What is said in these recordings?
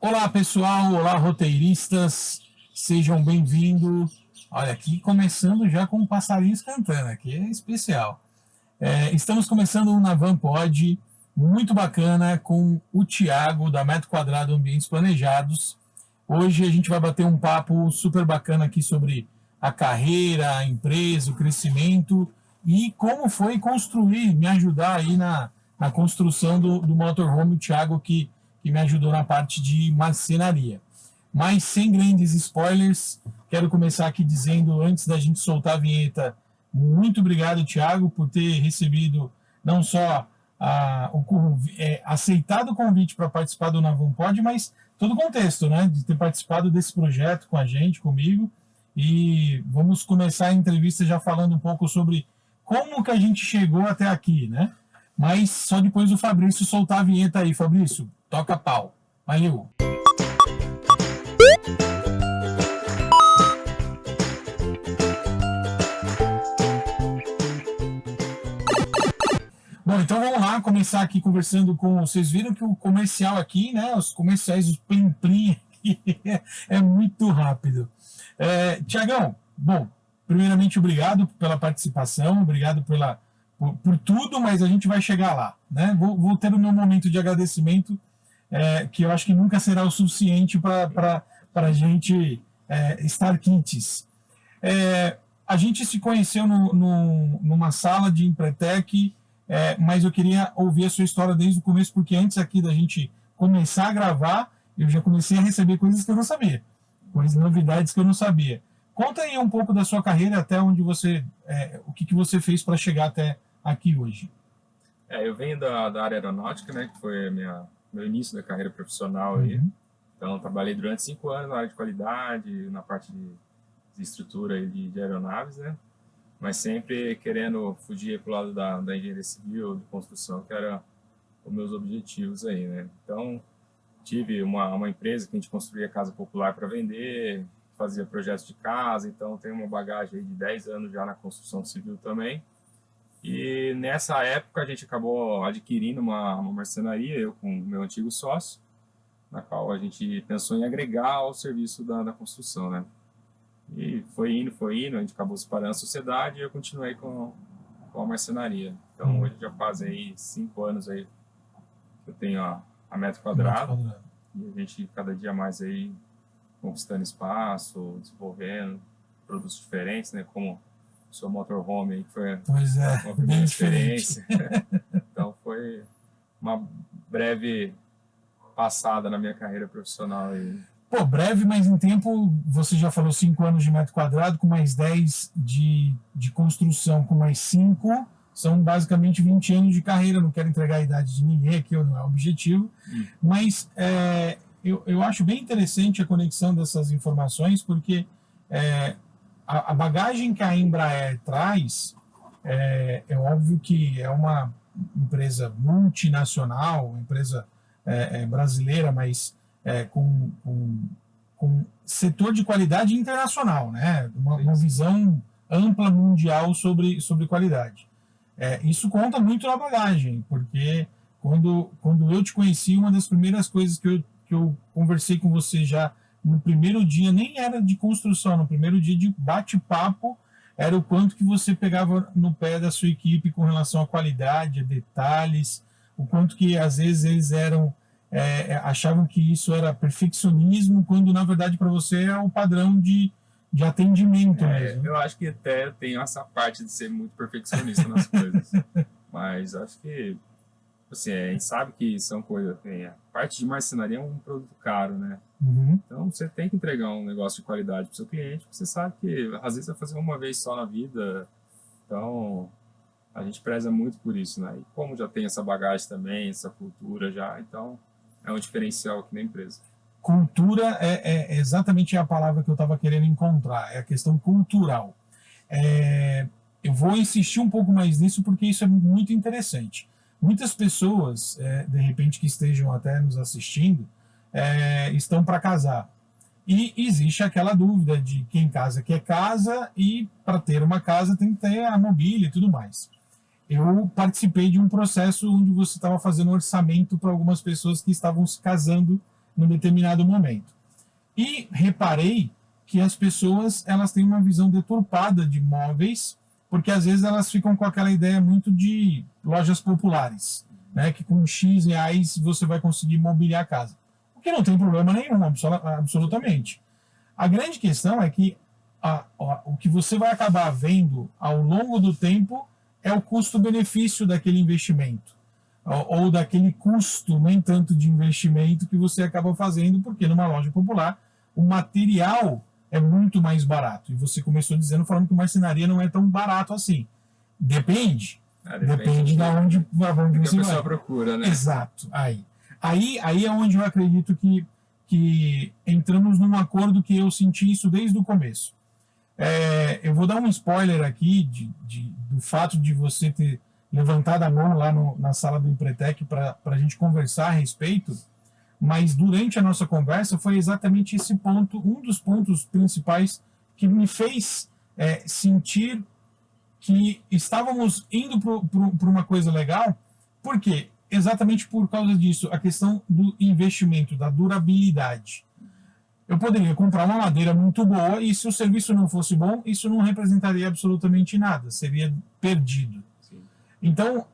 Olá, pessoal. Olá, roteiristas. Sejam bem-vindos. Olha, aqui começando já com passarinhos cantando, aqui é especial. Estamos começando um Navan Pod muito bacana com o Thiago, da Metro Quadrado Ambientes Planejados. Hoje a gente vai bater um papo super bacana aqui sobre a carreira, a empresa, o crescimento e como foi construir, me ajudar aí na construção do motorhome. O Thiago que me ajudou na parte de marcenaria. Mas sem grandes spoilers, quero começar aqui dizendo, antes da gente soltar a vinheta, muito obrigado, Thiago, por ter recebido não só aceitado o convite para participar do Navan Pod, mas todo o contexto, né, de ter participado desse projeto com a gente, comigo. E vamos começar a entrevista já falando um pouco sobre como que a gente chegou até aqui, né? Mas só depois do Fabrício soltar a vinheta aí. Fabrício, toca pau. Valeu! Bom, então vamos lá, começar aqui conversando com... Vocês viram que o comercial aqui, né? Os comerciais, os plim-plim aqui, é muito rápido. Tiagão, bom, primeiramente obrigado pela participação, obrigado por tudo, mas a gente vai chegar lá, né? Vou ter o meu momento de agradecimento, que eu acho que nunca será o suficiente para a gente estar quites. A gente se conheceu numa sala de Empretec, mas eu queria ouvir a sua história desde o começo, porque antes aqui da gente começar a gravar, eu já comecei a receber coisas que eu não sabia, novidades que eu não sabia. Conta aí um pouco da sua carreira, até onde você, o que você fez para chegar até aqui hoje. Eu venho da área aeronáutica, né, que foi meu início da carreira profissional aí. Então, trabalhei durante 5 anos na área de qualidade, na parte de estrutura de aeronaves, né, mas sempre querendo fugir para o lado da engenharia civil, de construção, que era os meus objetivos aí, né. Então, tive uma empresa que a gente construía casa popular para vender, fazia projetos de casa, então tenho uma bagagem aí de 10 anos já na construção civil também. E nessa época a gente acabou adquirindo uma marcenaria, eu com o meu antigo sócio, na qual a gente pensou em agregar ao serviço da construção, né? E foi indo, a gente acabou separando a sociedade e eu continuei com a marcenaria. Então hoje já fazem aí 5 anos aí que eu tenho a Metro Quadrado, e a gente cada dia mais aí conquistando espaço, desenvolvendo produtos diferentes, né? Como o seu motorhome aí, que foi uma primeira experiência. Então foi uma breve passada na minha carreira profissional aí. Pô, breve, mas em tempo, você já falou 5 anos de metro quadrado, com mais 10 de construção, com mais 5, são basicamente 20 anos de carreira. Não quero entregar a idade de ninguém aqui, não é o objetivo, mas eu acho bem interessante a conexão dessas informações, porque a bagagem que a Embraer traz, é óbvio que é uma empresa multinacional, uma empresa brasileira, mas com setor de qualidade internacional, né? Uma visão ampla mundial sobre qualidade. Isso conta muito na bagagem, porque quando eu te conheci, uma das primeiras coisas que eu conversei com você já no primeiro dia, nem era de construção, no primeiro dia de bate-papo, era o quanto que você pegava no pé da sua equipe com relação à qualidade, a detalhes, o quanto que às vezes eles achavam que isso era perfeccionismo, quando na verdade para você é o padrão de atendimento mesmo. Eu acho que até tenho essa parte de ser muito perfeccionista nas coisas, mas acho que assim, a gente sabe que são coisas, a parte de marcenaria é um produto caro, né? Então você tem que entregar um negócio de qualidade para o seu cliente, porque você sabe que às vezes vai fazer uma vez só na vida. Então a gente preza muito por isso, né? E como já tem essa bagagem também, essa cultura já, então é um diferencial aqui na empresa. Cultura é exatamente a palavra que eu estava querendo encontrar, é a questão cultural. Eu vou insistir um pouco mais nisso porque isso é muito interessante. Muitas pessoas, de repente, que estejam até nos assistindo, estão para casar. E existe aquela dúvida de quem casa quer casa, e para ter uma casa tem que ter a mobília e tudo mais. Eu participei de um processo onde você estava fazendo orçamento para algumas pessoas que estavam se casando num determinado momento. E reparei que as pessoas elas têm uma visão deturpada de móveis, porque às vezes elas ficam com aquela ideia muito de lojas populares, né, que com X reais você vai conseguir mobiliar a casa. O que não tem problema nenhum, absolutamente. A grande questão é que o que você vai acabar vendo ao longo do tempo é o custo-benefício daquele investimento, ou daquele custo, nem tanto de investimento, que você acaba fazendo, porque numa loja popular o material é muito mais barato. E você começou dizendo, falando que marcenaria não é tão barato assim. Depende. Depende de onde você a pessoa procura, né? Exato. Aí é onde eu acredito que entramos num acordo que eu senti isso desde o começo. Eu vou dar um spoiler aqui do fato de você ter levantado a mão lá na sala do Empretec para a gente conversar a respeito, mas durante a nossa conversa foi exatamente esse ponto, um dos pontos principais que me fez sentir que estávamos indo para uma coisa legal. Por quê? Exatamente por causa disso, a questão do investimento, da durabilidade. Eu poderia comprar uma madeira muito boa e se o serviço não fosse bom, isso não representaria absolutamente nada, seria perdido. Sim. Então,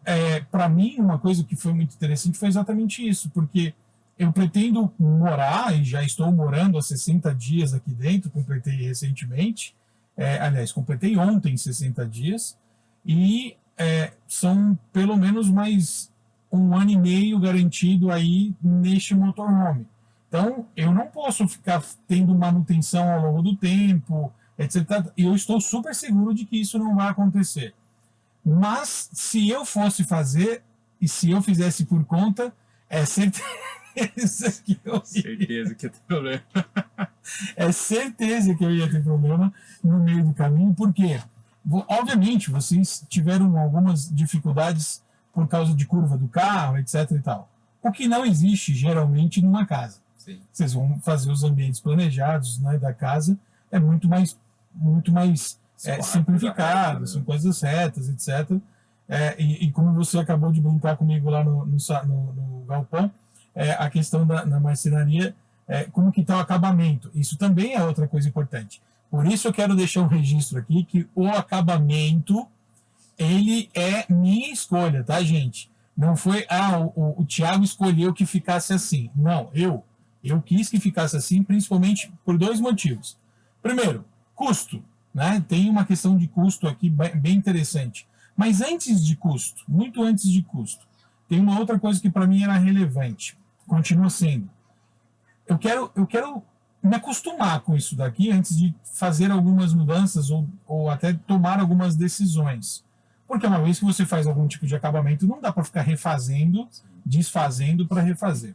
para mim, uma coisa que foi muito interessante foi exatamente isso, porque eu pretendo morar, e já estou morando há 60 dias aqui dentro, completei recentemente, aliás, completei ontem 60 dias, e são pelo menos mais 1 ano e meio garantido aí neste motorhome. Então, eu não posso ficar tendo manutenção ao longo do tempo, etc. E eu estou super seguro de que isso não vai acontecer. Mas, se eu fosse fazer, e se eu fizesse por conta, é certeza que eu certeza que ia ter problema. É certeza que eu ia ter problema no meio do caminho, porque, obviamente, vocês tiveram algumas dificuldades por causa de curva do carro, etc. e tal. O que não existe, geralmente, numa casa. Sim. Vocês vão fazer os ambientes planejados, né, da casa, é muito mais simplificado, né? São coisas certas, etc. E como você acabou de brincar comigo lá no galpão, a questão da marcenaria, como que está o acabamento. Isso também é outra coisa importante. Por isso eu quero deixar um registro aqui que o acabamento, ele é minha escolha, tá, gente? Não foi, o Thiago escolheu que ficasse assim. Não, eu quis que ficasse assim, principalmente por 2 motivos. Primeiro, custo, né? Tem uma questão de custo aqui bem interessante. Mas antes de custo, muito antes de custo, tem uma outra coisa que para mim era relevante, continua sendo. Eu quero me acostumar com isso daqui antes de fazer algumas mudanças ou até tomar algumas decisões. Porque uma vez que você faz algum tipo de acabamento, não dá para ficar refazendo, desfazendo para refazer.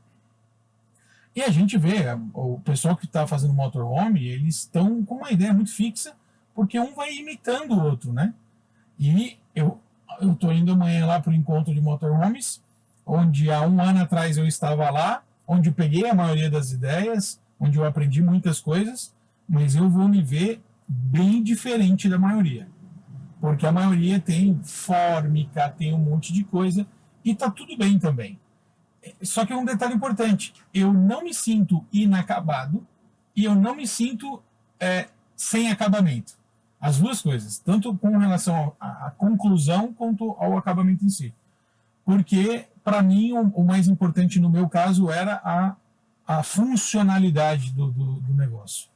E a gente vê, o pessoal que está fazendo motorhome, eles estão com uma ideia muito fixa, porque um vai imitando o outro, né? E eu estou indo amanhã lá para o encontro de motorhomes, onde há 1 ano atrás eu estava lá, onde eu peguei a maioria das ideias, onde eu aprendi muitas coisas, mas eu vou me ver bem diferente da maioria. Porque a maioria tem fórmica, tem um monte de coisa, e tá tudo bem também. Só que é um detalhe importante, eu não me sinto inacabado e eu não me sinto sem acabamento. As duas coisas, tanto com relação à conclusão quanto ao acabamento em si. Porque, para mim, o mais importante no meu caso era a funcionalidade do negócio.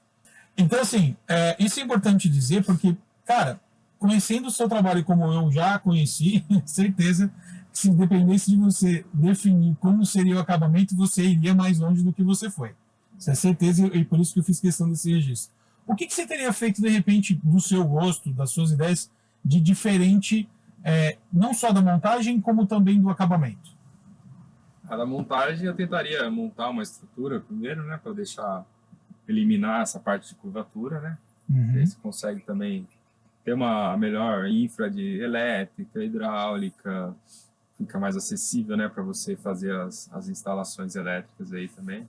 Então, assim, isso é importante dizer porque, cara, conhecendo o seu trabalho como eu já conheci, certeza que se dependesse de você definir como seria o acabamento, você iria mais longe do que você foi. Isso é certeza, e por isso que eu fiz questão desse registro. O que você teria feito, de repente, do seu gosto, das suas ideias, de diferente, não só da montagem, como também do acabamento? Da montagem, eu tentaria montar uma estrutura primeiro, né, para eliminar essa parte de curvatura, né? Uhum. Aí você consegue também ter uma melhor infra de elétrica, hidráulica, fica mais acessível, né, para você fazer as instalações elétricas aí também.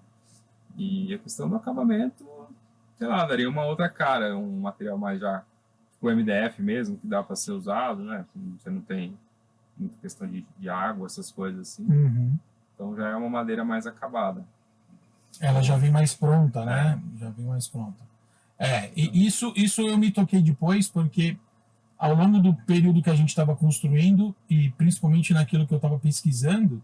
E a questão do acabamento, sei lá, daria uma outra cara, um material mais já, tipo MDF mesmo, que dá para ser usado, né? Você não tem muita questão de água, essas coisas assim. Uhum. Então já é uma madeira mais acabada. Ela já vem mais pronta, né? Já vem mais pronta. E isso eu me toquei depois, porque ao longo do período que a gente estava construindo, e principalmente naquilo que eu estava pesquisando,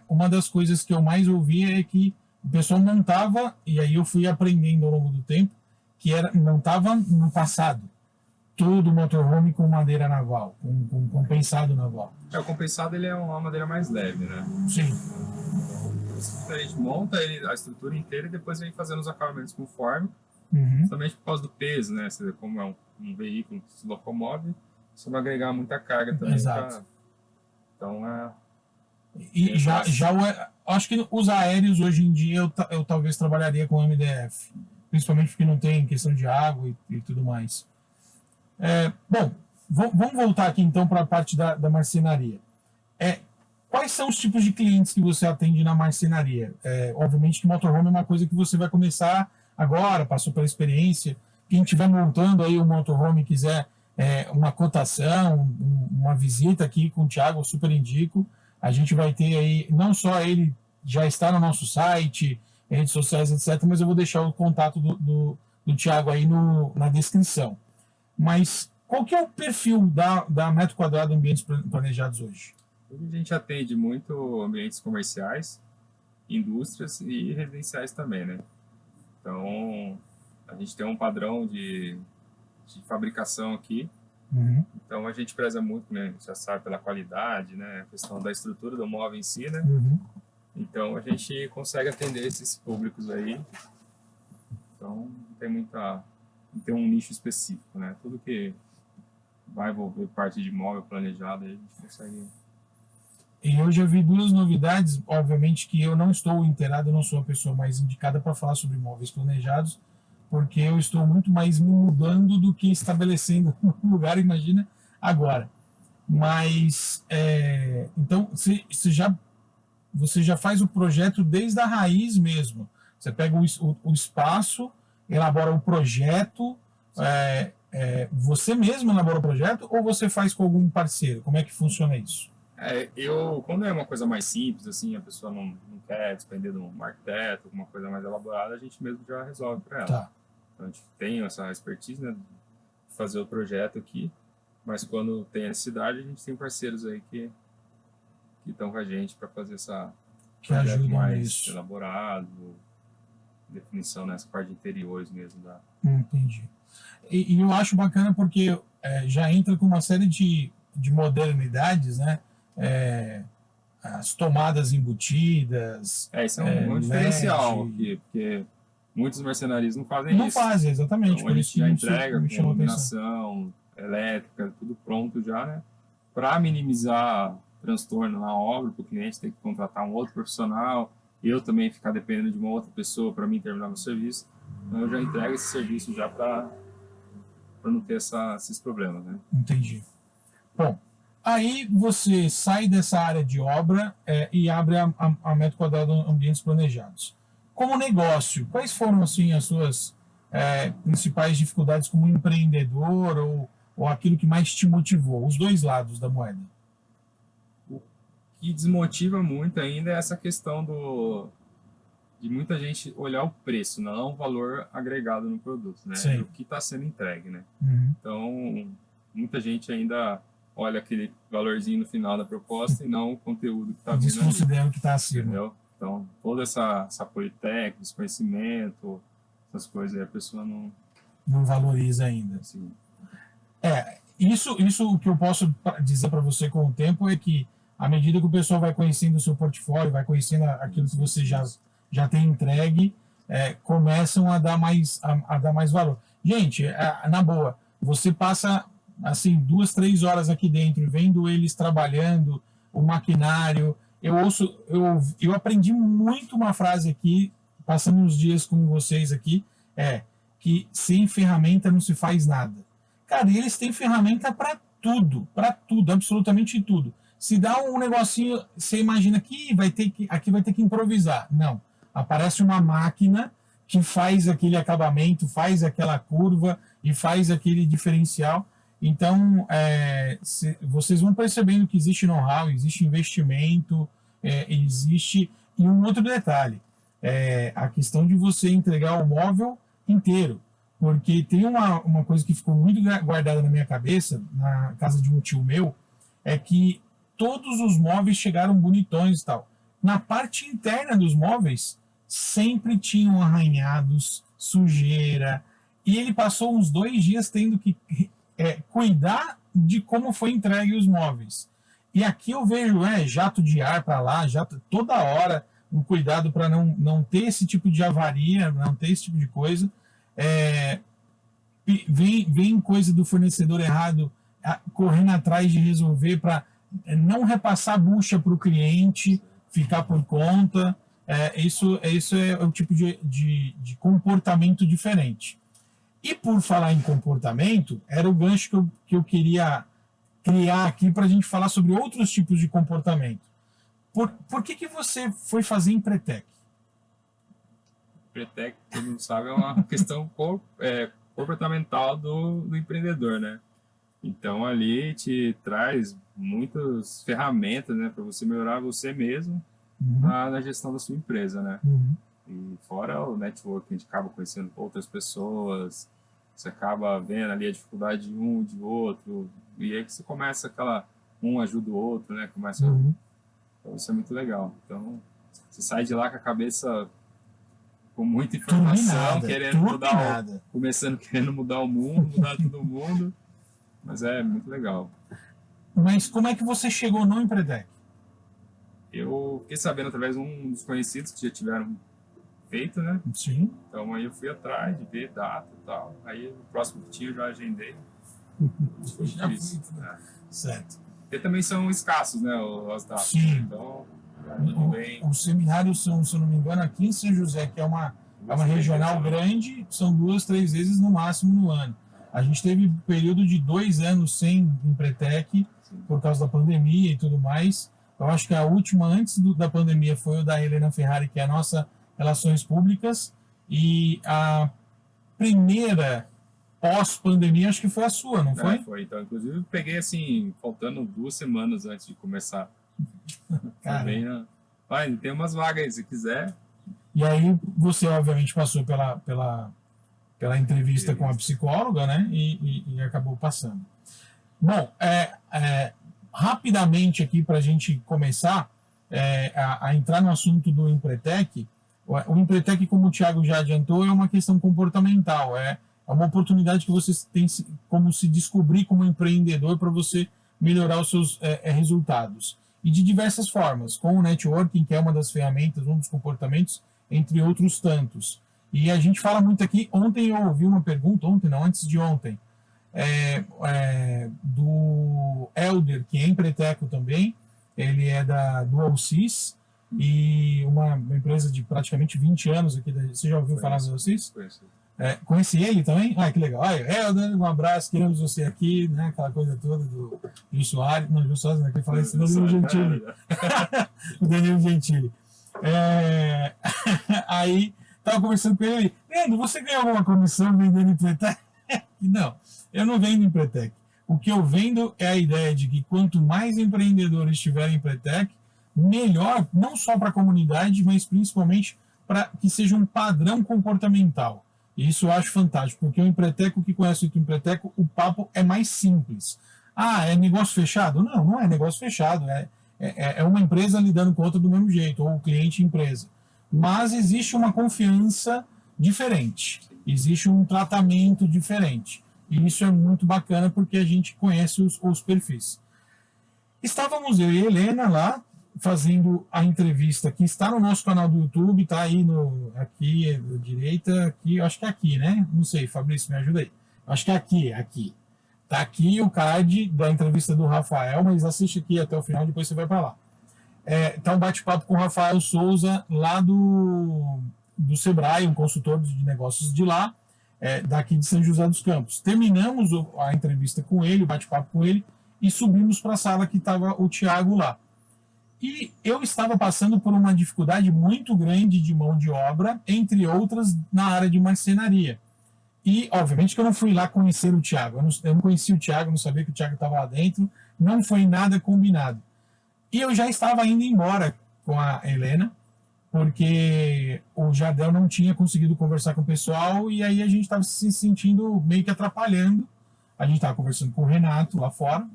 uma das coisas que eu mais ouvia é que o pessoal montava, e aí eu fui aprendendo ao longo do tempo, que montava no passado todo o motorhome com madeira naval, com compensado naval. O compensado ele é uma madeira mais leve, né? Sim. A gente monta a estrutura inteira e depois vem fazendo os acabamentos conforme, justamente por causa do peso, né? Como é um veículo que se locomove, você vai agregar muita carga também. Exato. Então, E acho que os aéreos hoje em dia eu talvez trabalharia com MDF, principalmente porque não tem questão de água e tudo mais. Bom, vamos voltar aqui então para a parte da marcenaria. Quais são os tipos de clientes que você atende na marcenaria? Obviamente que motorhome é uma coisa que você vai começar agora, passou pela experiência. Quem estiver montando aí o motorhome e quiser uma cotação, uma visita aqui com o Thiago, eu super indico. A gente vai ter aí, não só ele já está no nosso site, redes sociais, etc., mas eu vou deixar o contato do Thiago aí na descrição. Mas qual que é o perfil da Metro Quadrado Ambientes Planejados hoje? Hoje a gente atende muito ambientes comerciais, indústrias e residenciais também, né? Então, a gente tem um padrão de fabricação aqui. Então, a gente preza muito, né? Já sabe, pela qualidade, né? A questão da estrutura do móvel em si, né? Então, a gente consegue atender esses públicos aí. Então, não tem um nicho específico, né? Tudo que vai envolver parte de móvel planejado, aí a gente consegue... E eu já vi duas novidades, obviamente que eu não estou inteirado, eu não sou a pessoa mais indicada para falar sobre móveis planejados, porque eu estou muito mais me mudando do que estabelecendo um lugar, imagina, agora. Mas, então, você já faz o projeto desde a raiz mesmo. Você pega o espaço, elabora o projeto, você mesmo elabora o projeto ou você faz com algum parceiro? Como é que funciona isso? Quando é uma coisa mais simples, assim, a pessoa não quer despender de um arquiteto, alguma coisa mais elaborada, a gente mesmo já resolve para ela. Tá. Então, a gente tem essa expertise, né, de fazer o projeto aqui, mas quando tem a necessidade, a gente tem parceiros aí que estão com a gente para fazer essa projeto mais elaborado, definição nessa parte de interiores mesmo. Entendi. E eu acho bacana porque já entra com uma série de modernidades, né? As tomadas embutidas. Isso é um diferencial aqui, porque muitos marcenarias não fazem isso. Não fazem, exatamente. Então, a gente já entrega com iluminação elétrica, tudo pronto já, né? Para minimizar transtorno na obra, para o cliente ter que contratar um outro profissional, eu também ficar dependendo de uma outra pessoa para mim terminar meu serviço. Então, eu já entrego esse serviço já para não ter esses problemas, né? Entendi. Bom, aí você sai dessa área de obra e abre a Metro Quadrado Ambientes Planejados. Como negócio, quais foram assim, as suas principais dificuldades como empreendedor ou aquilo que mais te motivou? Os dois lados da moeda. O que desmotiva muito ainda é essa questão de muita gente olhar o preço, não o valor agregado no produto, né? Sim. O que está sendo entregue, né? Então, muita gente ainda olha aquele valorzinho no final da proposta e não o conteúdo que está vindo. Desconsidera o que está acima. Entendeu? Então, toda essa apoio técnico, esse conhecimento, essas coisas aí, a pessoa não valoriza ainda. Assim. Isso o que eu posso dizer para você com o tempo é que, à medida que o pessoal vai conhecendo o seu portfólio, vai conhecendo aquilo que você já tem entregue, começam a dar mais valor. Gente, na boa, você passa assim 2, 3 horas aqui dentro vendo eles trabalhando, o maquinário. Eu aprendi muito uma frase aqui, passando uns dias com vocês aqui, que sem ferramenta não se faz nada. Cara, e eles têm ferramenta para tudo, absolutamente tudo. Se dá um negocinho, você imagina que aqui vai ter que improvisar. Não, aparece uma máquina que faz aquele acabamento, faz aquela curva e faz aquele diferencial. Então, vocês vão percebendo que existe know-how, existe investimento, existe... E um outro detalhe, a questão de você entregar o móvel inteiro. Porque tem uma coisa que ficou muito guardada na minha cabeça, na casa de um tio meu, é que todos os móveis chegaram bonitões e tal. Na parte interna dos móveis, sempre tinham arranhados, sujeira, e ele passou uns 2 dias tendo que cuidar de como foi entregue os móveis. E aqui eu vejo jato de ar para lá, jato, toda hora, um cuidado para não ter esse tipo de avaria, não ter esse tipo de coisa. Vem coisa do fornecedor errado correndo atrás de resolver para não repassar bucha para o cliente, ficar por conta. Isso é o tipo de comportamento diferente. E por falar em comportamento, era o gancho que eu queria criar aqui para a gente falar sobre outros tipos de comportamento. Por que você foi fazer Empretec? Empretec, todo mundo sabe, é uma questão comportamental do empreendedor, né? Então ali te traz muitas ferramentas, né, para você melhorar você mesmo na gestão da sua empresa, né? E fora o network, a gente acaba conhecendo outras pessoas, você acaba vendo ali a dificuldade de um, de outro, e aí que você começa um ajuda o outro, né? Então isso é muito legal. Então você sai de lá com a cabeça com muita informação, começando querendo mudar o mundo, mudar todo mundo, mas é muito legal. Mas como é que você chegou no Empretec? Eu fiquei sabendo através de um dos conhecidos que já tiveram feito, né? Sim. Então aí eu fui atrás de ver data e tal. Aí o próximo que tinha eu já agendei. Já fui, né? Certo. Porque também são escassos, né, as datas. Sim. Então, os seminários são, se eu não me engano, aqui em São José, que é uma regional grande, são 2, 3 vezes no máximo no ano. A gente teve um período de 2 anos sem Empretec, por causa da pandemia e tudo mais. Eu acho que a última antes da pandemia foi o da Helena Ferrari, que é a nossa Relações Públicas, e a primeira pós-pandemia acho que foi a sua, não foi? Foi. Então, inclusive, eu peguei assim, faltando 2 semanas antes de começar. Também, tem umas vagas aí, se quiser. E aí você, obviamente, passou pela entrevista com a psicóloga, né? E acabou passando. Bom, rapidamente aqui para a gente começar a entrar no assunto do Empretec. O Empretec, como o Thiago já adiantou, é uma questão comportamental. É uma oportunidade que você tem como se descobrir como empreendedor para você melhorar os seus resultados. E de diversas formas, com o networking, que é uma das ferramentas, um dos comportamentos, entre outros tantos. E a gente fala muito aqui, ontem eu ouvi uma pergunta, antes de ontem, do Helder, que é empreteco também, ele é da Dualsys, e uma empresa de praticamente 20 anos aqui. Você já ouviu falar da Dualsys? Conheci ele também? Que legal. Helder, um abraço, queremos você aqui, né? Aquela coisa toda do Jô Soares. Não, Jô Soares, que eu falei isso, Danilo Gentili. O Danilo Gentili. Aí, estava conversando com ele. Leandro, você ganhou alguma comissão vendendo Empretec? Não, eu não vendo Empretec. O que eu vendo é a ideia de que quanto mais empreendedores tiverem Empretec, melhor, não só para a comunidade, mas principalmente para que seja um padrão comportamental. E isso eu acho fantástico, porque o empreteco que conhece o empreteco, o papo é mais simples. É negócio fechado? Não, não é negócio fechado. É uma empresa lidando com outra do mesmo jeito, ou o cliente e empresa. Mas existe uma confiança diferente, existe um tratamento diferente. E isso é muito bacana porque a gente conhece os perfis. Estávamos eu e a Helena lá, fazendo a entrevista que está no nosso canal do YouTube, está aí aqui à direita, aqui, acho que é aqui, né? Não sei, Fabrício, me ajuda aí. Acho que é aqui. Tá aqui o card da entrevista do Rafael, mas assiste aqui até o final, depois você vai para lá. Tá um bate-papo com o Rafael Souza, lá do Sebrae, um consultor de negócios de lá, daqui de São José dos Campos. Terminamos a entrevista com ele, o bate-papo com ele, e subimos para a sala que estava o Thiago lá. E eu estava passando por uma dificuldade muito grande de mão de obra, entre outras, na área de marcenaria. E, obviamente, que eu não fui lá conhecer o Thiago. Eu não conhecia o Thiago, não sabia que o Thiago estava lá dentro. Não foi nada combinado. E eu já estava indo embora com a Helena, porque o Jardel não tinha conseguido conversar com o pessoal e aí a gente estava se sentindo meio que atrapalhando. A gente estava conversando com o Renato lá fora.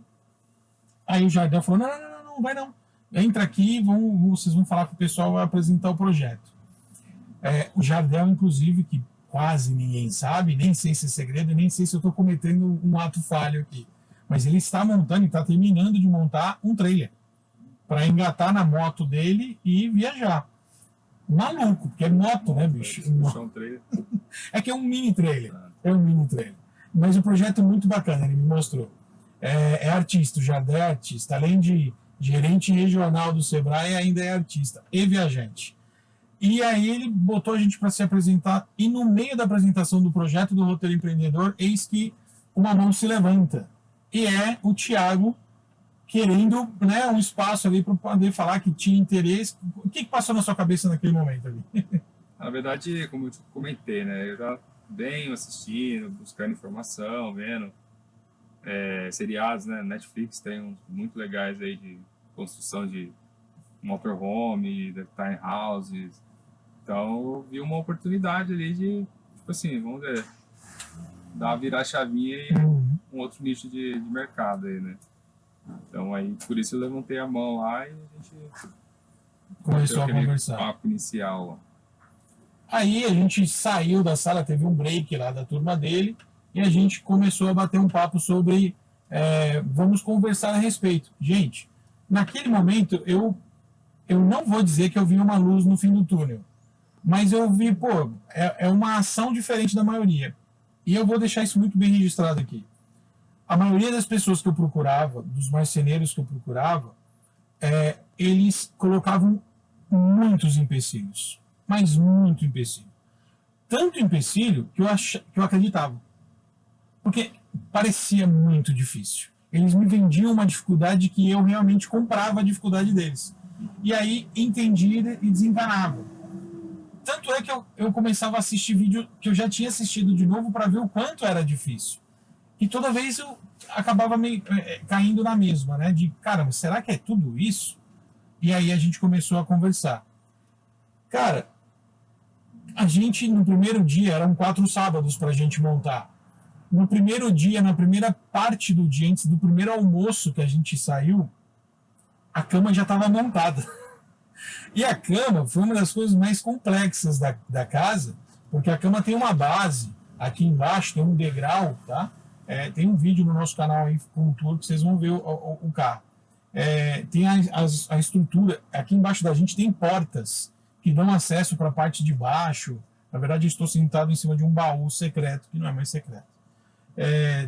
Aí o Jardel falou, não, vai não. Entra aqui, vocês vão falar com o pessoal, vai apresentar o projeto. O Jardel, inclusive, que quase ninguém sabe, nem sei se é segredo, nem sei se eu estou cometendo um ato falho aqui, mas ele está montando e está terminando de montar um trailer para engatar na moto dele e viajar. Maluco, porque é moto, né, bicho? É que é um mini trailer. É um mini trailer. Mas o projeto é muito bacana, ele me mostrou. É artista, o Jardel é artista. Além de gerente regional do Sebrae, ainda é artista e viajante. E aí ele botou a gente para se apresentar, e no meio da apresentação do projeto do Roteiro Empreendedor, eis que uma mão se levanta. E é o Thiago querendo, né, um espaço ali para poder falar que tinha interesse. O que passou na sua cabeça naquele momento ali? Na verdade, como eu te comentei, né, eu já venho assistindo, buscando informação, vendo seriados, né, Netflix tem uns muito legais aí de construção de motorhome, de tiny houses. Então eu vi uma oportunidade ali de, tipo assim, vamos ver, virar a chavinha e um outro nicho de mercado aí, né? Então aí, por isso eu levantei a mão lá e a gente começou a conversar. Papo inicial lá. Aí a gente saiu da sala, teve um break lá da turma dele, e a gente começou a bater um papo sobre vamos conversar a respeito. Gente, naquele momento eu não vou dizer que eu vi uma luz no fim do túnel, mas eu vi, é uma ação diferente da maioria. E eu vou deixar isso muito bem registrado aqui. A maioria das pessoas que eu procurava, dos marceneiros que eu procurava, eles colocavam muitos empecilhos, mas muito empecilho. Tanto empecilho que eu acreditava. Porque parecia muito difícil. Eles me vendiam uma dificuldade que eu realmente comprava a dificuldade deles. E aí entendia e desencanava. Tanto é que eu começava a assistir vídeo que eu já tinha assistido de novo para ver o quanto era difícil. E toda vez eu acabava caindo na mesma, né? De, caramba, será que é tudo isso? E aí a gente começou a conversar. Cara, a gente no primeiro dia, eram 4 sábados para a gente montar. No primeiro dia, na primeira parte do dia, antes do primeiro almoço que a gente saiu, a cama já estava montada. E a cama foi uma das coisas mais complexas da casa, porque a cama tem uma base, aqui embaixo tem um degrau, tá? Tem um vídeo no nosso canal aí com o tour que vocês vão ver o carro. Tem a estrutura, aqui embaixo da gente tem portas que dão acesso para a parte de baixo. Na verdade, eu estou sentado em cima de um baú secreto, que não é mais secreto.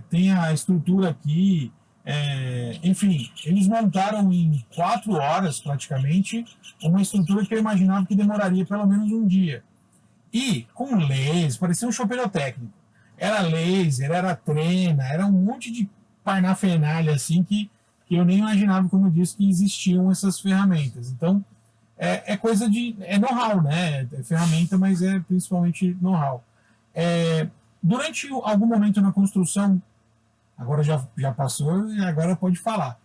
Tem a estrutura aqui, enfim, eles montaram em 4 horas praticamente uma estrutura que eu imaginava que demoraria pelo menos um dia. E com laser, parecia um chopeiro técnico. Era laser, era trena, era um monte de parnafernalha assim que eu nem imaginava, como eu disse, que existiam essas ferramentas. Então, coisa de... é know-how, né? É ferramenta, mas é principalmente know-how. Durante algum momento na construção, agora já passou e agora pode falar.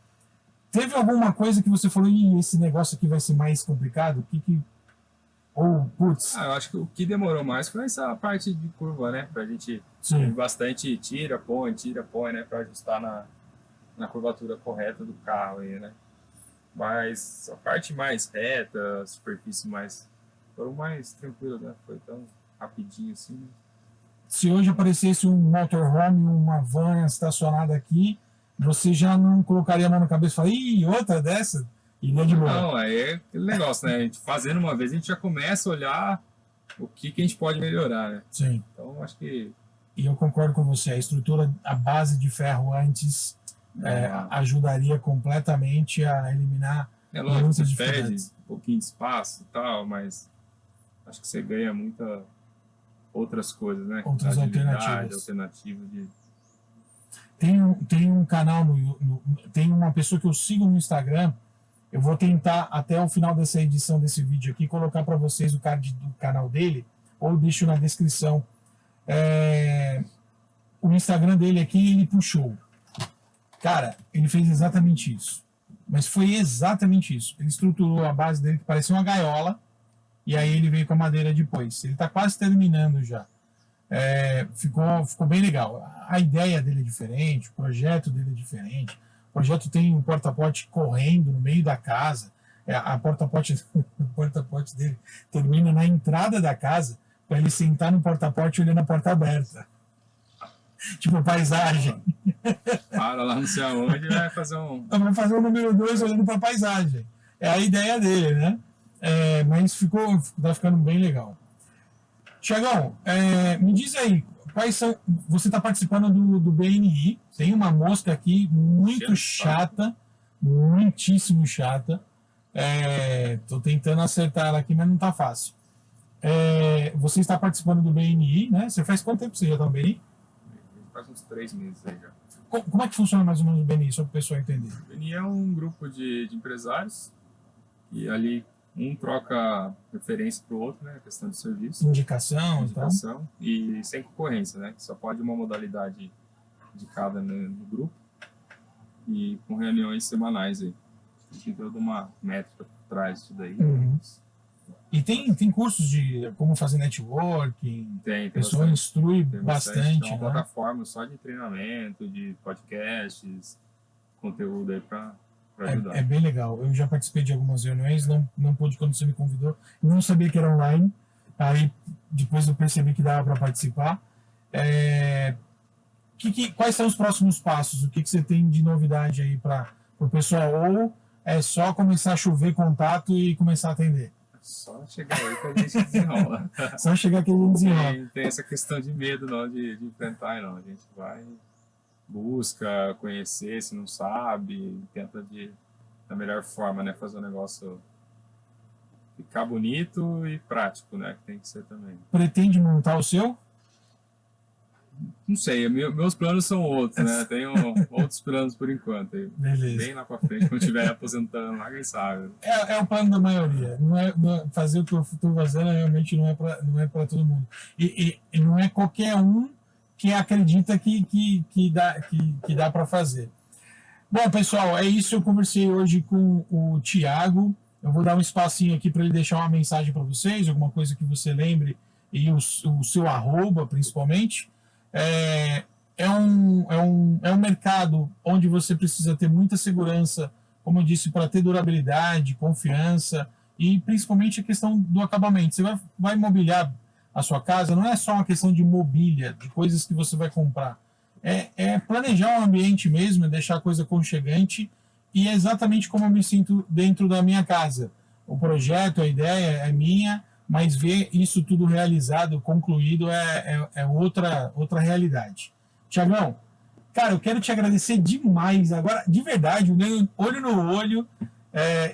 Teve alguma coisa que você falou, esse negócio aqui vai ser mais complicado? Putz. Eu acho que o que demorou mais foi essa parte de curva, né? Pra gente bastante tira, põe, né? Pra ajustar na curvatura correta do carro aí, né? Mas a parte mais reta, a superfície foram mais tranquilas, né? Foi tão rapidinho assim, né? Se hoje aparecesse um motorhome, uma van estacionada aqui, você já não colocaria a mão na cabeça e falaria, outra dessa? E não é de boa. Não, é aquele negócio, né? A gente fazendo uma vez, a gente já começa a olhar o que a gente pode melhorar, né? Sim. Então, acho que... E eu concordo com você, a estrutura, a base de ferro antes ajudaria completamente a eliminar lógico, você perde um pouquinho de espaço e tal, mas acho que você ganha outras coisas, né? Outras alternativas. Tem um canal tem uma pessoa que eu sigo no Instagram. Eu vou tentar até o final dessa edição desse vídeo aqui colocar para vocês o card do canal dele, ou deixo na descrição. O Instagram dele aqui, ele puxou. Cara, ele fez exatamente isso. Mas foi exatamente isso. Ele estruturou a base dele que parecia uma gaiola, e aí ele veio com a madeira depois. Ele está quase terminando já. Ficou bem legal. A ideia dele é diferente, o projeto dele é diferente. O projeto tem um porta-pote correndo no meio da casa. O porta-pote dele termina na entrada da casa para ele sentar no porta-pote olhando a porta aberta. Tipo paisagem. Para lá não sei aonde e vai fazer Vai fazer o número 2 olhando para a paisagem. É a ideia dele, né? Mas tá ficando bem legal. Tiagão, me diz aí, você está participando do BNI, tem uma mosca aqui muito chata, muitíssimo chata. Estou tentando acertar ela aqui, mas não está fácil. Você está participando do BNI, né? Você faz quanto tempo que você já está no BNI? Faz uns 3 meses aí já. Como é que funciona mais ou menos o BNI, só para o pessoal entender? O BNI é um grupo de empresários e ali um troca referência para o outro, né? Questão de serviço. Indicação e sem concorrência, né? Só pode uma modalidade de cada no grupo e com reuniões semanais aí. Tem toda uma métrica por trás disso daí. Uhum. E tem cursos de como fazer networking? Tem a pessoa instrui bastante. Tem uma plataforma só de treinamento, de podcasts, conteúdo aí para ajudar. É bem legal. Eu já participei de algumas reuniões, não pude quando você me convidou. Não sabia que era online. Aí depois eu percebi que dava para participar. Quais são os próximos passos? O que você tem de novidade aí para o pessoal? Ou é só começar a chover contato e começar a atender? Só chegar aí que a gente desenrola. Só chegar que a gente desenrola. Não tem essa questão de medo não, de enfrentar, não. A gente vai, busca conhecer, se não sabe, tenta da melhor forma, né, fazer o negócio ficar bonito e prático, né, que tem que ser também. Pretende montar o seu? Não sei, meus planos são outros, né? Tenho outros planos por enquanto. Beleza. Bem lá pra frente, quando estiver aposentando lá, quem sabe. É o plano da maioria. Fazer o que eu estou fazendo realmente não é para todo mundo. E não é qualquer um que acredita que dá para fazer. Bom, pessoal, é isso. Eu conversei hoje com o Thiago. Eu vou dar um espacinho aqui para ele deixar uma mensagem para vocês, alguma coisa que você lembre, e o seu arroba, principalmente. É um mercado onde você precisa ter muita segurança, como eu disse, para ter durabilidade, confiança e principalmente a questão do acabamento. Você vai mobiliar a sua casa, não é só uma questão de mobília, de coisas que você vai comprar. É planejar o ambiente mesmo, é deixar a coisa aconchegante, e é exatamente como eu me sinto dentro da minha casa. O projeto, a ideia é minha, mas ver isso tudo realizado, concluído, é outra realidade. Tiagão, cara, eu quero te agradecer demais, agora, de verdade, olho no olho,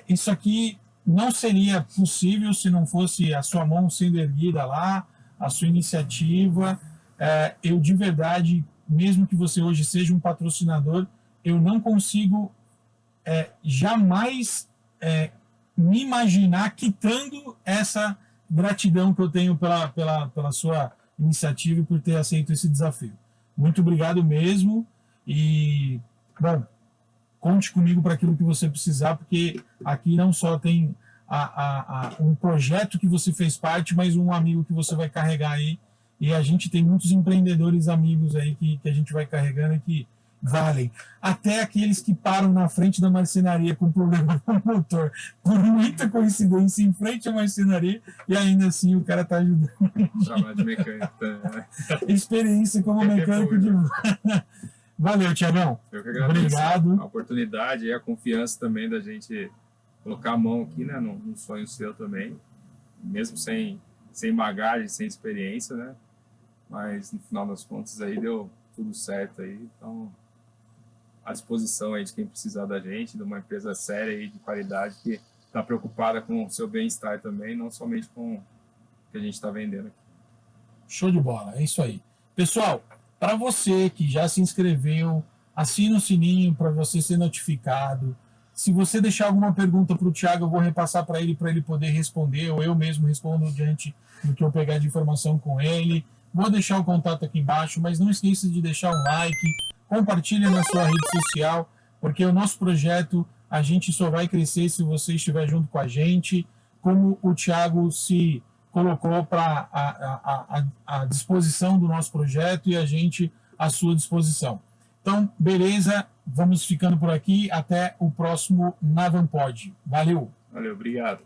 isso aqui não seria possível se não fosse a sua mão sendo erguida lá, a sua iniciativa. Eu, de verdade, mesmo que você hoje seja um patrocinador, eu não consigo jamais me imaginar quitando essa gratidão que eu tenho pela sua iniciativa e por ter aceito esse desafio. Muito obrigado mesmo e, bom, conte comigo para aquilo que você precisar, porque aqui não só tem um projeto que você fez parte, mas um amigo que você vai carregar aí, e a gente tem muitos empreendedores amigos aí que a gente vai carregando e que valem. Até aqueles que param na frente da marcenaria com problema no motor, por muita coincidência, em frente à marcenaria, e ainda assim o cara está ajudando. Trabalho de mecânico, né? Experiência como mecânico de... Valeu, Tiagão. Eu que agradeço. Obrigado. A oportunidade e a confiança também da gente colocar a mão aqui, né, num sonho seu também, mesmo sem bagagem, sem experiência, né? Mas no final das contas aí deu tudo certo aí, então à disposição aí de quem precisar da gente, de uma empresa séria aí de qualidade que está preocupada com o seu bem-estar também, não somente com o que a gente está vendendo aqui. Show de bola, é isso aí. Pessoal, para você que já se inscreveu, assina o sininho para você ser notificado. Se você deixar alguma pergunta para o Thiago, eu vou repassar para ele poder responder, ou eu mesmo respondo diante do que eu pegar de informação com ele. Vou deixar o contato aqui embaixo, mas não esqueça de deixar um like, compartilha na sua rede social, porque o nosso projeto, a gente só vai crescer se você estiver junto com a gente. como o Thiago se colocou para a disposição do nosso projeto e a gente à sua disposição. Então, beleza, vamos ficando por aqui. Até o próximo Navanpod. Valeu! Valeu, obrigado.